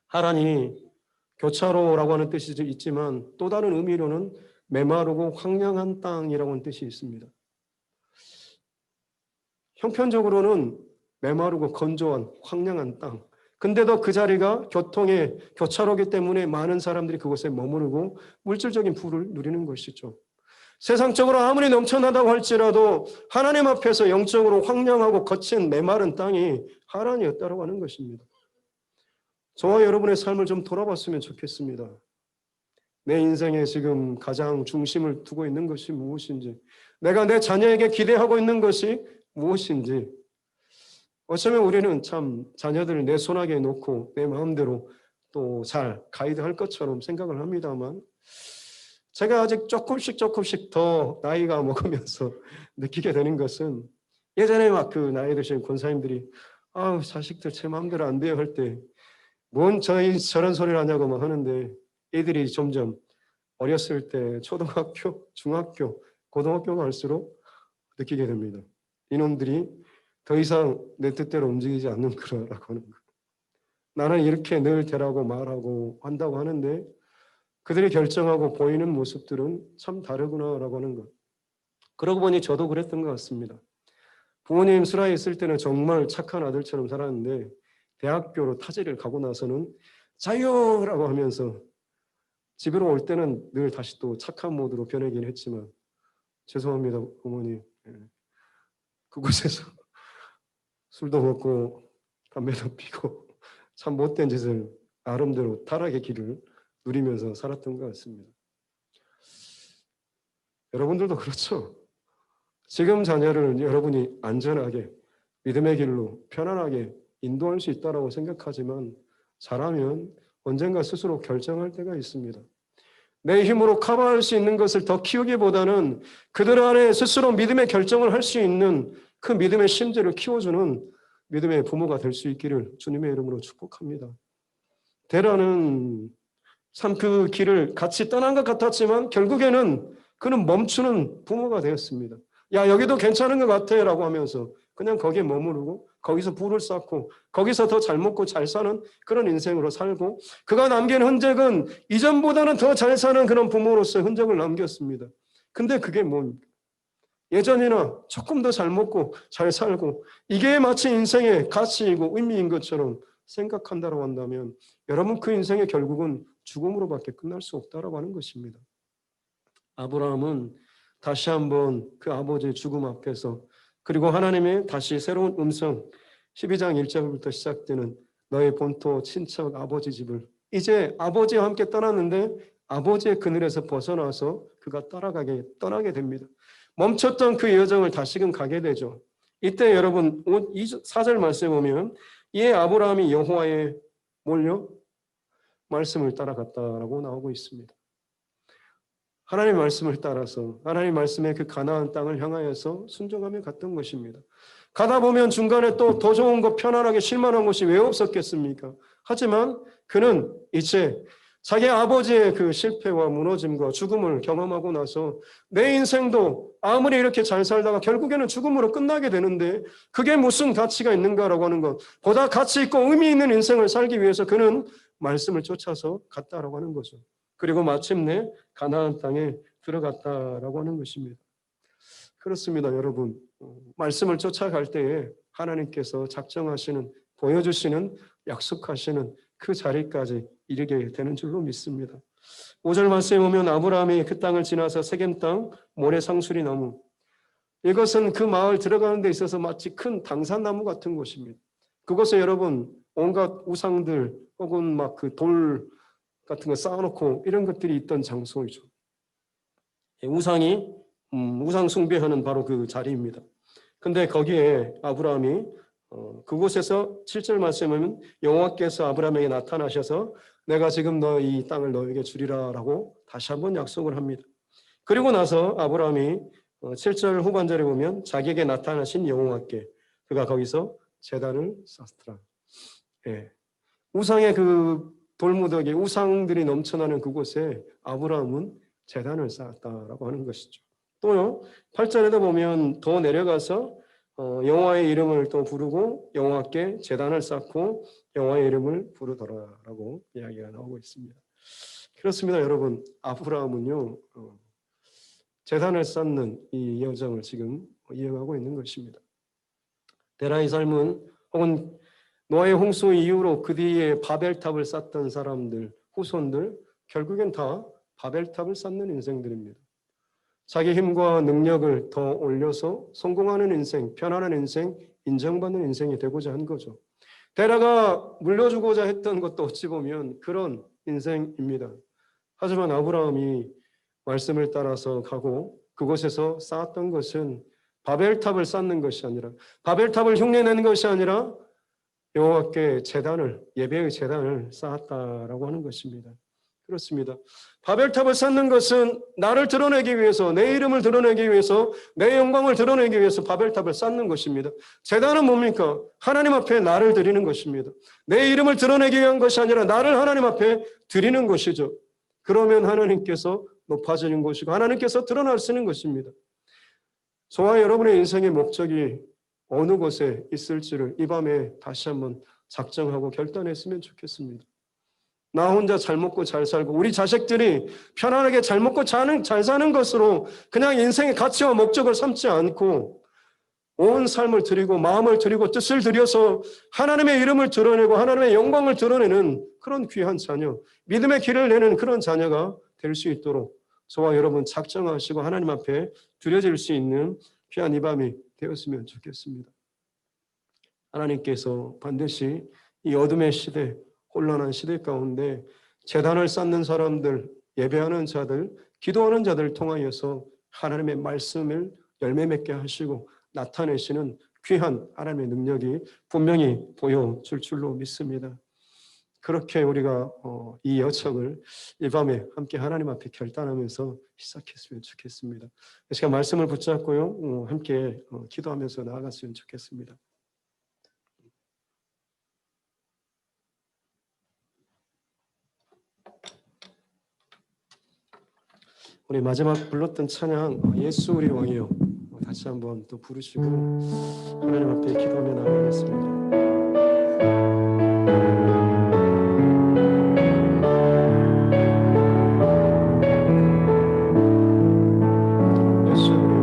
하란이 교차로라고 하는 뜻이 있지만 또 다른 의미로는 메마르고 황량한 땅이라고 하는 뜻이 있습니다. 형편적으로는 메마르고 건조한 황량한 땅. 근데도 그 자리가 교통의 교차로이기 때문에 많은 사람들이 그곳에 머무르고 물질적인 부를 누리는 것이죠. 세상적으로 아무리 넘쳐나다고 할지라도 하나님 앞에서 영적으로 황량하고 거친 메마른 땅이 하란이었다고 하는 것입니다. 저와 여러분의 삶을 좀 돌아봤으면 좋겠습니다. 내 인생에 지금 가장 중심을 두고 있는 것이 무엇인지, 내가 내 자녀에게 기대하고 있는 것이 무엇인지, 어쩌면 우리는 참 자녀들을 내 손아귀에 놓고 내 마음대로 또 잘 가이드할 것처럼 생각을 합니다만, 제가 아직 조금씩 더 나이가 먹으면서 느끼게 되는 것은, 예전에 막 그 나이 드신 권사님들이 아우 자식들 제 마음대로 안 돼요 할 때 뭔 저런 소리를 하냐고 막 하는데, 애들이 점점 어렸을 때 초등학교, 중학교, 고등학교가 갈수록 느끼게 됩니다. 이놈들이 더 이상 내 뜻대로 움직이지 않는 거라고 하는 거. 나는 이렇게 늘 되라고 말하고 한다고 하는데 그들이 결정하고 보이는 모습들은 참 다르구나라고 하는 것. 그러고 보니 저도 그랬던 것 같습니다. 부모님 슬하에 있을 때는 정말 착한 아들처럼 살았는데 대학교로 타지를 가고 나서는 자유라고 하면서 집으로 올 때는 늘 다시 또 착한 모드로 변하긴 했지만, 죄송합니다 어머니, 그곳에서 술도 먹고 담배도 피고 참 못된 짓을 나름대로 타락의 길을 누리면서 살았던 것 같습니다. 여러분들도 그렇죠? 지금 자녀를 여러분이 안전하게 믿음의 길로 편안하게 인도할 수 있다고 생각하지만 잘하면 언젠가 스스로 결정할 때가 있습니다. 내 힘으로 커버할 수 있는 것을 더 키우기보다는 그들 안에 스스로 믿음의 결정을 할 수 있는 그 믿음의 심지를 키워주는 믿음의 부모가 될 수 있기를 주님의 이름으로 축복합니다. 대란은 참 그 길을 같이 떠난 것 같았지만 결국에는 그는 멈추는 부모가 되었습니다. 야, 여기도 괜찮은 것 같아 라고 하면서 그냥 거기에 머무르고 거기서 부를 쌓고 거기서 더 잘 먹고 잘 사는 그런 인생으로 살고, 그가 남긴 흔적은 이전보다는 더 잘 사는 그런 부모로서의 흔적을 남겼습니다. 근데 그게 뭡니까? 예전이나 조금 더 잘 먹고 잘 살고 이게 마치 인생의 가치이고 의미인 것처럼 생각한다고 한다면 여러분 그 인생의 결국은 죽음으로밖에 끝날 수 없다라고 하는 것입니다. 아브라함은 다시 한번 그 아버지의 죽음 앞에서, 그리고 하나님의 다시 새로운 음성 12장 1절부터 시작되는 너의 본토 친척 아버지 집을, 이제 아버지와 함께 떠났는데 아버지의 그늘에서 벗어나서 그가 떠나게 됩니다. 멈췄던 그 여정을 다시금 가게 되죠. 이때 여러분 4절 말씀에 보면 이에 아브라함이 여호와의 뭘요? 말씀을 따라갔다라고 나오고 있습니다. 하나님의 말씀을 따라서 하나님의 말씀에 그 가나안 땅을 향하여서 순종하며 갔던 것입니다. 가다 보면 중간에 또 더 좋은 것, 편안하게 쉴만한 곳이 왜 없었겠습니까? 하지만 그는 이제 자기 아버지의 그 실패와 무너짐과 죽음을 경험하고 나서 내 인생도 아무리 이렇게 잘 살다가 결국에는 죽음으로 끝나게 되는데 그게 무슨 가치가 있는가라고 하는 것, 보다 가치 있고 의미 있는 인생을 살기 위해서 그는 말씀을 쫓아서 갔다라고 하는 거죠. 그리고 마침내 가나안 땅에 들어갔다라고 하는 것입니다. 그렇습니다, 여러분. 말씀을 쫓아갈 때에 하나님께서 작정하시는, 보여주시는, 약속하시는 그 자리까지 이르게 되는 줄로 믿습니다. 5절 말씀에 보면 아브라함이 그 땅을 지나서 세겜 땅 모래상수리 나무, 이것은 그 마을 들어가는 데 있어서 마치 큰 당산나무 같은 곳입니다. 그곳에 여러분 온갖 우상들 혹은 막 그 돌 같은 거 쌓아놓고 이런 것들이 있던 장소이죠. 우상 숭배하는 바로 그 자리입니다. 근데 거기에 아브라함이 그곳에서 7절 말씀은 여호와께서 아브라함에게 나타나셔서 내가 지금 너 이 땅을 너에게 주리라라고 다시 한번 약속을 합니다. 그리고 나서 아브라함이 7절 후반절에 보면 자기에게 나타나신 여호와께 그가 거기서 제단을 쌓더라. 예. 우상의 그 돌무더기, 우상들이 넘쳐나는 그곳에 아브라함은 제단을 쌓았다라고 하는 것이죠. 또요, 8절에도 보면 더 내려가서 여호와의 이름을 또 부르고 여호와께 제단을 쌓고 여호와의 이름을 부르더라라고 이야기가 나오고 있습니다. 그렇습니다, 여러분. 아브라함은요, 제단을 쌓는 이 여정을 지금 이어가고 있는 것입니다. 데라의 삶은 혹은 노아의 홍수 이후로 그 뒤에 바벨탑을 쌓던 사람들, 후손들, 결국엔 다 바벨탑을 쌓는 인생들입니다. 자기 힘과 능력을 더 올려서 성공하는 인생, 편안한 인생, 인정받는 인생이 되고자 한 거죠. 데라가 물려주고자 했던 것도 어찌 보면 그런 인생입니다. 하지만 아브라함이 말씀을 따라서 가고 그곳에서 쌓았던 것은 바벨탑을 쌓는 것이 아니라, 바벨탑을 흉내내는 것이 아니라 여호와께 제단을, 예배의 제단을 쌓았다라고 하는 것입니다. 그렇습니다. 바벨탑을 쌓는 것은 나를 드러내기 위해서, 내 이름을 드러내기 위해서, 내 영광을 드러내기 위해서 바벨탑을 쌓는 것입니다. 제단은 뭡니까? 하나님 앞에 나를 드리는 것입니다. 내 이름을 드러내기 위한 것이 아니라 나를 하나님 앞에 드리는 것이죠. 그러면 하나님께서 높아지는 것이고 하나님께서 드러나시는 것입니다. 저와 여러분의 인생의 목적이 어느 곳에 있을지를 이 밤에 다시 한번 작정하고 결단했으면 좋겠습니다. 나 혼자 잘 먹고 잘 살고 우리 자식들이 편안하게 잘 먹고 잘 사는 것으로 그냥 인생의 가치와 목적을 삼지 않고 온 삶을 드리고 마음을 드리고 뜻을 들여서 하나님의 이름을 드러내고 하나님의 영광을 드러내는 그런 귀한 자녀, 믿음의 길을 내는 그런 자녀가 될 수 있도록 저와 여러분 작정하시고 하나님 앞에 드려질 수 있는 귀한 이 밤이 되었으면 좋겠습니다. 하나님께서 반드시 이 어둠의 시대, 혼란한 시대 가운데 제단을 쌓는 사람들, 예배하는 자들, 기도하는 자들을 통하여서 하나님의 말씀을 열매 맺게 하시고 나타내시는 귀한 하나님의 능력이 분명히 보여줄 줄로 믿습니다. 그렇게 우리가 이 여정을 이 밤에 함께 하나님 앞에 결단하면서 시작했으면 좋겠습니다. 제가 말씀을 붙잡고요, 함께 기도하면서 나아갔으면 좋겠습니다. 우리 마지막 불렀던 찬양 예수 우리 왕이요 다시 한번 또 부르시고 하나님 앞에 기도하며 나아가겠습니다. 주여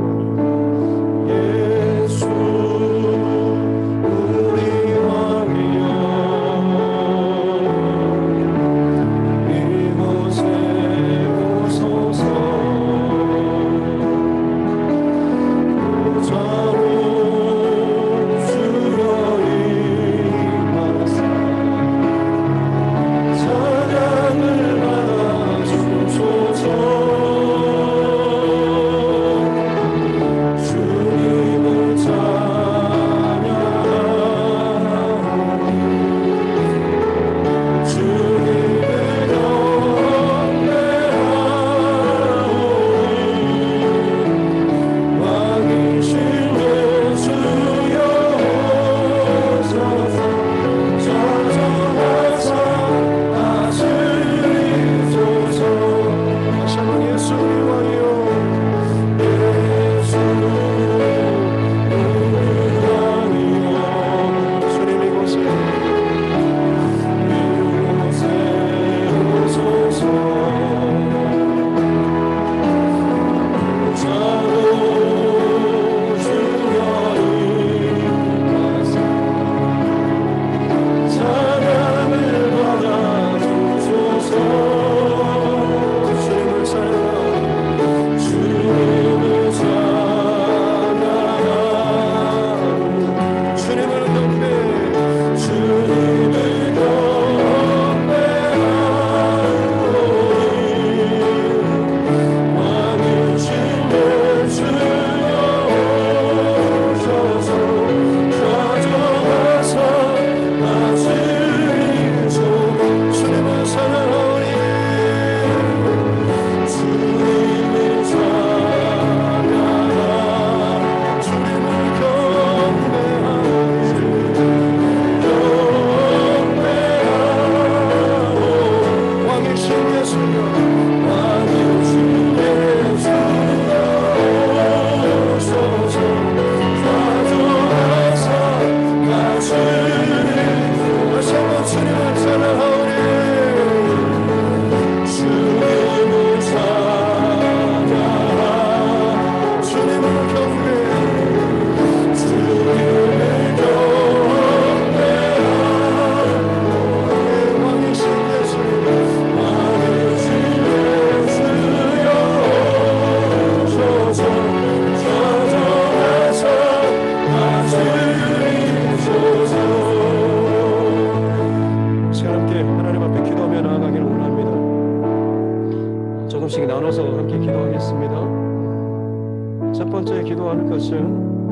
할 것은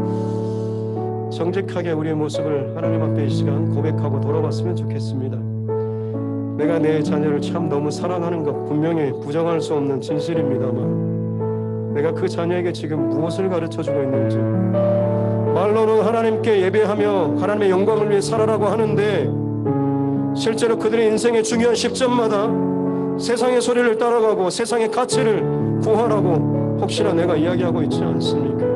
정직하게 우리의 모습을 하나님 앞에 이 시간 고백하고 돌아봤으면 좋겠습니다. 내가 내 자녀를 참 너무 사랑하는 것 분명히 부정할 수 없는 진실입니다만, 내가 그 자녀에게 지금 무엇을 가르쳐주고 있는지, 말로는 하나님께 예배하며 하나님의 영광을 위해 살아라고 하는데 실제로 그들의 인생의 중요한 시점마다 세상의 소리를 따라가고 세상의 가치를 구하라고 혹시나 내가 이야기하고 있지 않습니까?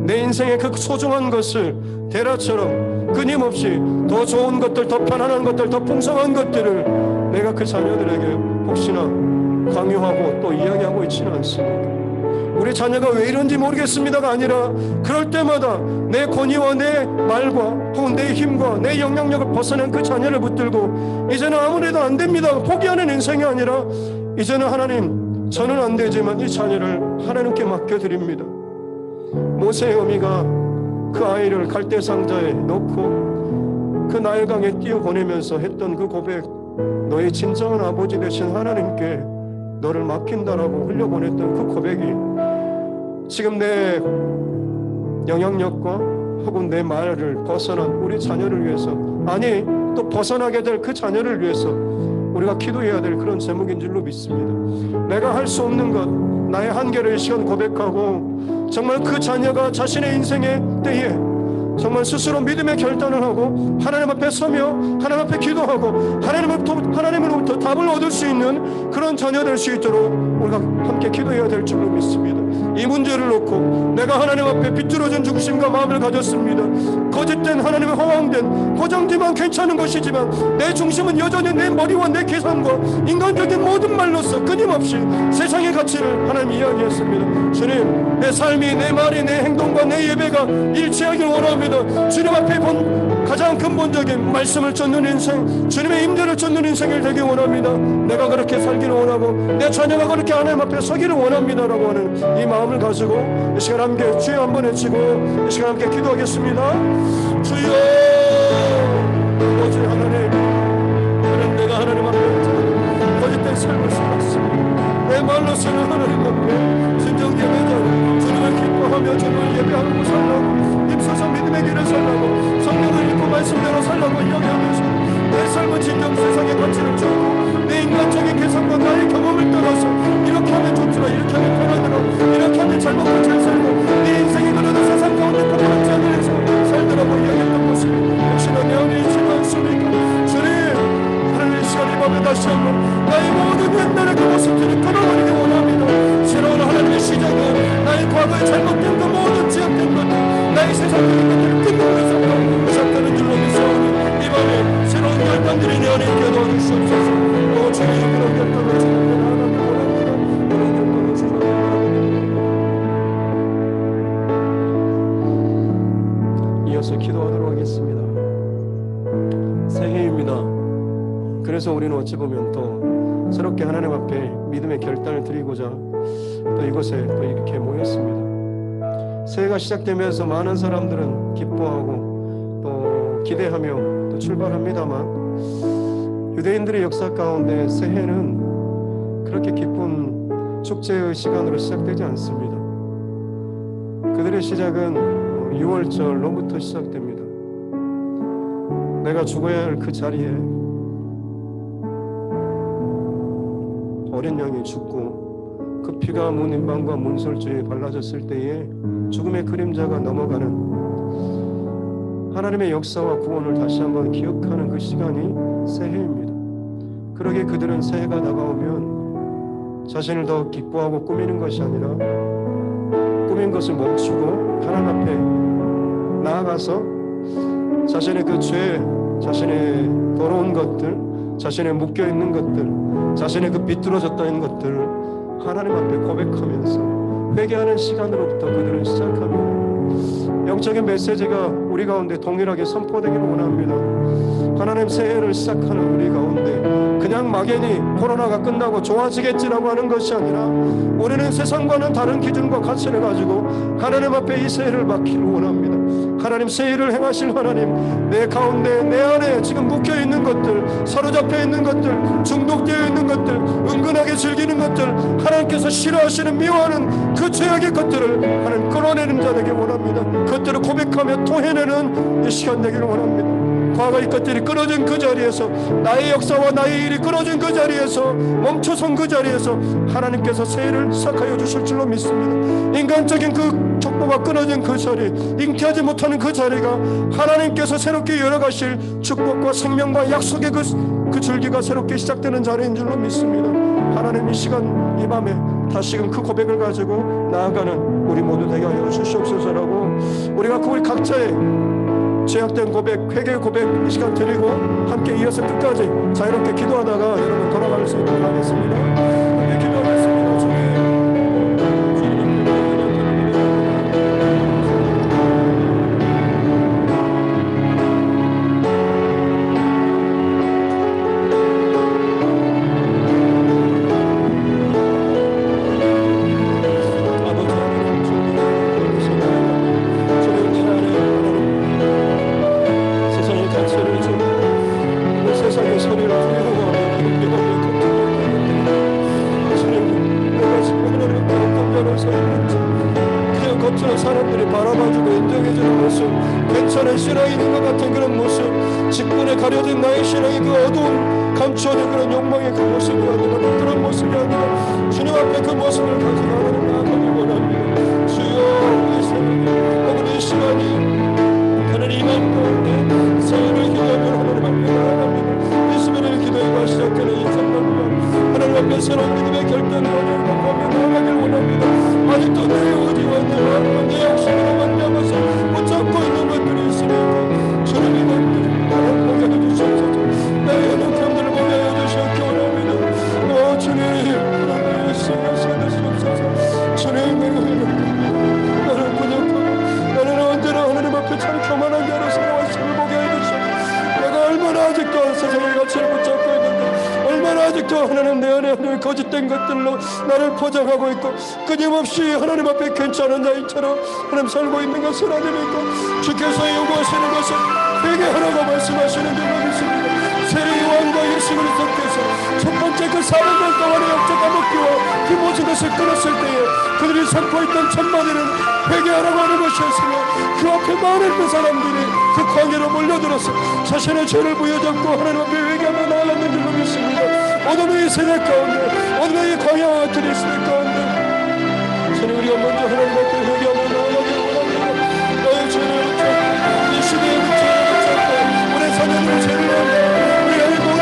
내 인생의 그 소중한 것을 대라처럼 끊임없이 더 좋은 것들, 더 편안한 것들, 더 풍성한 것들을 내가 그 자녀들에게 혹시나 강요하고 또 이야기하고 있지는 않습니까? 우리 자녀가 왜 이런지 모르겠습니다가 아니라 그럴 때마다 내 권위와 내 말과 혹은 내 힘과 내 영향력을 벗어난 그 자녀를 붙들고 이제는 아무래도 안 됩니다 포기하는 인생이 아니라 이제는 하나님, 저는 안 되지만 이 자녀를 하나님께 맡겨드립니다. 모세의 어미가 그 아이를 갈대 상자에 넣고 그 나일강에 띄워보내면서 했던 그 고백, 너의 진정한 아버지 되신 하나님께 너를 맡긴다라고 흘려보냈던 그 고백이 지금 내 영향력과 혹은 내 말을 벗어난 우리 자녀를 위해서, 아니 또 벗어나게 될 그 자녀를 위해서 우리가 기도해야 될 그런 제목인 줄로 믿습니다. 내가 할 수 없는 것, 나의 한계를 이 시간 고백하고 정말 그 자녀가 자신의 인생의 때에 정말 스스로 믿음의 결단을 하고 하나님 앞에 서며 하나님 앞에 기도하고 하나님으로부터 답을 얻을 수 있는 그런 자녀 될 수 있도록 우리가 함께 기도해야 될 줄로 믿습니다. 이 문제를 놓고 내가 하나님 앞에 비뚤어진 중심과 마음을 가졌습니다. 거짓된 하나님의 허황된 포장지만 괜찮은 것이지만 내 중심은 여전히 내 머리와 내 계산과 인간적인 모든 말로서 끊임없이 세상의 가치를 하나님 이야기했습니다. 주님, 내 삶이, 내 말이, 내 행동과 내 예배가 일치하길 원합니다. 주님 앞에 본 가장 근본적인 말씀을 쫓는 인생, 주님의 임재를 쫓는 인생을 되길 원합니다. 내가 그렇게 살기를 원하고 내 자녀가 그렇게 하나님 앞에 서기를 원합니다라고 하는 이 마음을 가지고 이 시간 함께 주여 한번 외치고 이 시간 함께 기도하겠습니다. 주여, 아버지 하나님, 내가 하나님 앞에 거짓된 삶을 살았습니다. 내 말로서는 하나님 앞에 진정 예배자로 주님을 기뻐하며 주님을 예배하고 살라고, 입서서 믿음의 길을 살라고, 성경을 읽고 말씀대로 살라고 이야기하면서 내 삶은 진정 세상의 가치를 쫓고 내 인간적인 계산과 나의 경험을 떠나서 이렇게 하면 좋더라, 이렇게 하면 편하더라, 이렇게 하면 잘 먹고 잘 살고 내 인생이 그러는 세상 가운데 포함하지 않으면서 살더라고 이야기했던 것이 역시나 내 안에 있지 않습니까? 주님, 하나님의 시간 이 밤에 다시 한번 나의 모든 옛날의 그 모습들을 끊어버리기 원합니다. 새로운 하나님의 시작은 나의 과거에 잘못된 그 모든 지역된 것들, 나의 세상적인 것들을 끊는 것을 시작하는 줄로 믿사오니 이 밤에 새로운 결단들이 내 안에 있게 도와주시옵소서. 주님, 그런 결단을 주님께 나아가기 원합니다. 그런 결단을 주님께 나아가기. 이어서 기도하도록 하겠습니다. 새해입니다. 그래서 우리는 어찌 보면 또 새롭게 하나님 앞에 믿음의 결단을 드리고자 또 이곳에 또 이렇게 모였습니다. 새해가 시작되면서 많은 사람들은 기뻐하고 또 기대하며 또 출발합니다만 유대인들의 역사 가운데 새해는 그렇게 기쁜 축제의 시간으로 시작되지 않습니다. 그들의 시작은 6월절로부터 시작됩니다. 내가 죽어야 할 그 자리에 어린 양이 죽고 그 피가 문인방과 문설주에 발라졌을 때에 죽음의 그림자가 넘어가는 하나님의 역사와 구원을 다시 한번 기억하는 그 시간이 새해입니다. 그러기에 그들은 새해가 다가오면 자신을 더 기뻐하고 꾸미는 것이 아니라 꾸민 것을 멈추고 하나님 앞에 나아가서 자신의 그 죄, 자신의 더러운 것들, 자신의 묶여있는 것들, 자신의 그 비뚤어졌다는 것들을 하나님 앞에 고백하면서 회개하는 시간으로부터 그들은 시작합니다. 영적인 메시지가 우리 가운데 동일하게 선포되기를 원합니다. 하나님 새해를 시작하는 우리 가운데 그냥 막연히 코로나가 끝나고 좋아지겠지라고 하는 것이 아니라 우리는 세상과는 다른 기준과 가치를 가지고 하나님 앞에 이 새해를 맞기를 원합니다. 하나님 새해를 행하실 하나님, 내 가운데 내 안에 지금 묶여있는 것들, 사로잡혀 있는 것들, 중독되어 있는 것들, 은근하게 즐기는 것들, 하나님께서 싫어하시는 미워하는 그 죄악의 것들을 하나님 끌어내는 자 되길 원합니다. 그것들을 고백하며 토해내는 이 시간 되기를 원합니다. 과거의 것들이 끊어진 그 자리에서, 나의 역사와 나의 일이 끊어진 그 자리에서, 멈춰선 그 자리에서 하나님께서 새해를 시작하여 주실 줄로 믿습니다. 인간적인 그 촉보가 끊어진 그 자리, 잉태하지 못하는 그 자리가 하나님께서 새롭게 열어가실 축복과 생명과 약속의 그 줄기가 새롭게 시작되는 자리인 줄로 믿습니다. 하나님, 이 시간 이 밤에 다시금 그 고백을 가지고 나아가는 우리 모두 되게 하여 주시옵소서라고, 우리가 우리 각자의 죄악된 고백, 회개의 고백 이 시간 드리고 함께 이어서 끝까지 자유롭게 기도하다가 여러분 돌아갈 수 있도록 하겠습니다. 함께 기도하겠습니다. 사람들이 바라봐주고 인정해주는 모습, 괜찮은 신앙이 있는 것 같은 그런 모습, 직분에 가려진 나의 신앙이 그 어두운 감추어진 그런 욕망의 그 모습이 아니라, 그런 모습이 아니라 주님 앞에 그 모습을 가지고 하나님 나아가길 원합니다. 주여, 이 새해 오늘 이 시간이 하나님 이 마음 가운데 새해를 기도하며 하나님 앞에 나아갑니다. 이 수면을 기도해가 시작하는 인생만과 하나님 앞에 새로운 믿음의 결단을 하며 나아가길 원합니다. 아직도 내 의지와 내 마음과 내 욕심으로 만나면서 붙잡고 있는 것들이 있으니까 주님이 나를 보게 해주시옵소서. 나의 연약함들을 보게 해주시옵기 원합니다. 주님, 하나님의 생각을 주옵소서. 주님, 나는 부족하고 나는 언제나 하나님 앞에 참 교만한 자로 살아왔음을 보게 해주시옵소서. 내가 얼마나 아직도 세상의 가치를 붙잡고 있는데, 얼마나 아직도 하나님 내 안에 하나님 거짓된 것들로 나를 포장하고 있고 끊임없이 하나님 앞에 괜찮은 자인처럼 하나님 살고 있는 것을 아닙니까? 주께서 요구하시는 것은 회개하라고 말씀하시는 줄로 믿습니다. 세례의 왕과 예수 그리스도께서 첫 번째 그 400년 동안의 영적 감옥기와 그 모든 것을 끊었을 때에 그들이 선포했던 첫 마디는 회개하라고 하는 것이었으며, 그 앞에 많은 그 사람들이 그 광야로 몰려들어서 자신의 죄를 부여잡고 하나님 앞에 회개하며 나아갔는 줄로 믿습니다. 오늘의 이 세대 가운데, 오늘의 이 광야와 같은 이 세대 가운데 저는 우리가 먼저 하나님 앞에 회개하며 나아가길 원합니다. 나의 죄를 붙잡고 이 시대의 죄를 붙잡고 우리 자녀들의 죄를 위하여 우리 아이 모든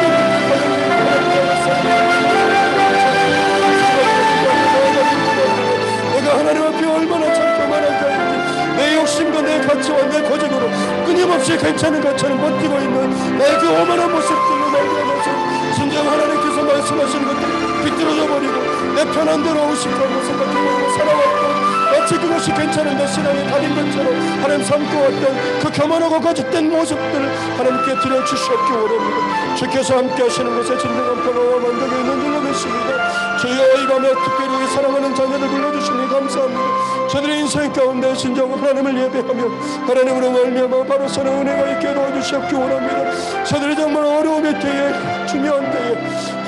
내가 하나님 앞에 얼마나 참 교만한 자인지, 내 욕심과 내 가치와 내 고집으로 끊임없이 괜찮은 것처럼 버티고 있는 나의 그 오만한 모습들로 말미암아서 진정 하나님께서 말씀하시는 것들을 비틀어져 버리고 내 편한 대로 의식하고 생각해보고 살아왔고, 마치 그것이 괜찮은 내 신앙의 달인 것처럼 하나님 삼고 왔던 그 교만하고 거짓된 모습들을 하나님께 드려주시옵기 원합니다. 주께서 함께 하시는 것에 진정한 평화와 만족이 있는 줄로 믿습니다. 주여, 이 밤에 특별히 사랑하는 자녀들 불러주시니 감사합니다. 저들의 인생 가운데 진정 하나님을 예배하며 하나님으로 말미암아 바로 서는 은혜가 있게 도와주시옵기 원합니다. 저들이 정말 어려움의 때에, 중요한 때에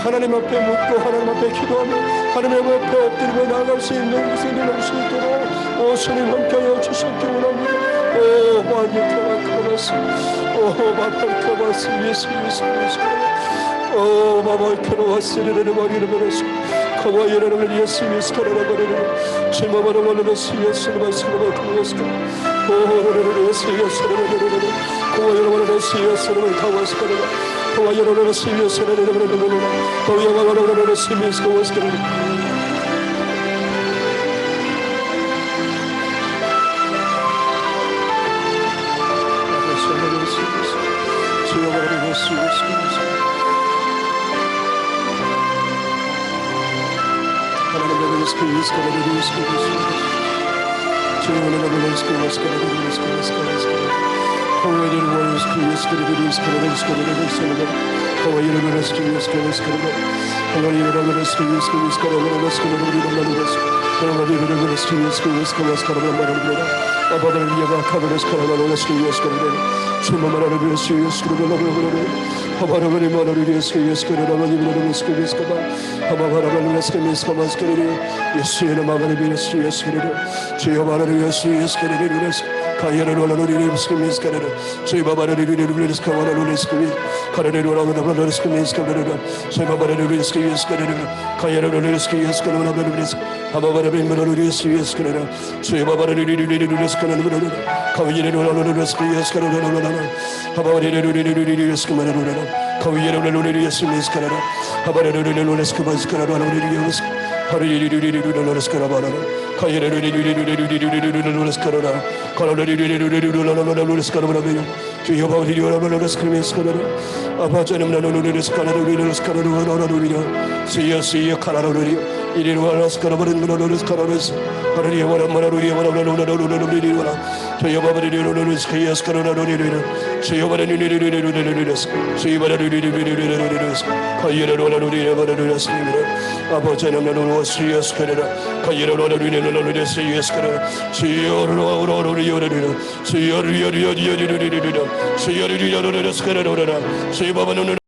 하나님 앞에 묻고 하나님 앞에 기도하며 하나님 앞에 엎드리며 나아갈 수 있는 것을 누릴 수 있도록 주님 함께하여 주시옵기 원합니다. 오 마이카바카바스, 오 마발카바스, 예수 예수 예수, 오 마발카바스르르르 마리르르르스, 카와이르르르 예수 예수 카라라바르르, 치마바르바르르스 예수를 말씀을 가와스카, 오 예수 예수르르르르, 카와이르르르스 예수를 가와스카르, 카와이르르르스 예수르르르르, 카와이르르르스 예수 가와스카르.